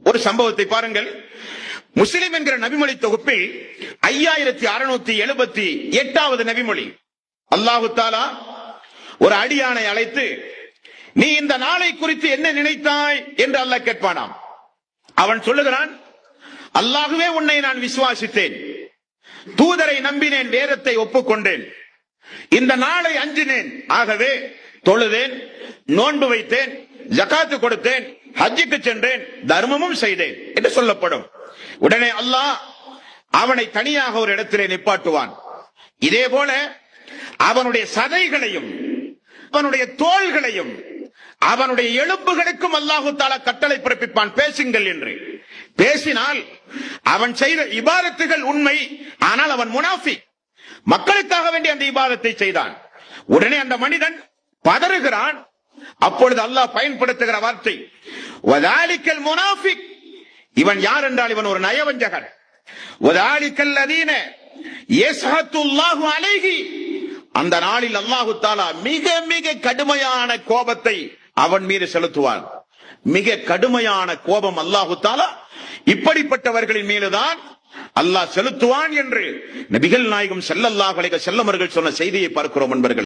ஒரு சம்பவத்தை பாருங்கள். முஸ்லிம் என்கிற நபிமொழி தொகுப்பில் 5678வது நபிமொழி. அல்லாஹு தஆலா ஒரு அடியானை அழைத்து, நீ இந்த நாளை குறித்து என்ன நினைத்தாய் என்று அல்லாஹ் கேட்பானாம். அவன் சொல்லுகிறான், அல்லாஹ்வே உன்னை நான் விசுவாசித்தேன், தூதரை நம்பினேன், வேதத்தை ஒப்புக்கொண்டேன், இந்த நாளை அஞ்சினேன், ஆகவே தொழுதேன், நோன்பு வைத்தேன், ஜகாத்து கொடுத்தேன், ஹஜ்ஜுக்கு சென்றேன், தர்மமும் செய்தேன் என்று சொல்லப்படும். உடனே அல்லாஹ் அவனை தனியாக ஒரு இடத்திலே நிப்பாட்டுவான். இதே போல அவனுடைய சதைகளையும் அவனுடைய தோள்களையும் அவனுடைய எலும்புகளுக்கும் அல்லாஹு தஆலா கட்டளை பிறப்பிப்பான், பேசுங்கள் என்று. பேசினால் அவன் செய்த இபாதத்துகள் உண்மை, ஆனால் அவன் முனாஃபிக், மக்களுக்காக வேண்டி அந்த இபாதத்தை செய்தான். உடனே அந்த மனிதன் பதறுகிறான். அப்பொழுது அல்லாஹ் பயன்படுத்துகிற வார்த்தை வதாலிக்கல் முனாஃபிக். இவன் யார் என்றால் இவன் ஒரு நயவஞ்சகன். வதாலிக்கல் லதீன யஸ்ஹத்துல்லாஹு அலைஹி. அந்த நாளில் அல்லாஹு தஆலா மிக மிக கடுமையான கோபத்தை அவன் மீது செலுத்துவான். மிக கடுமையான கோபம் அல்லாஹு தஆலா இப்படிப்பட்டவர்களின் மீதுதான் அல்லாஹ் செலுத்துவான் என்று நபிகள் நாயகம் ஸல்லல்லாஹு அலைஹி வஸல்லம் அவர்கள் சொன்ன செய்தியை பார்க்கிறோம் நண்பர்களே.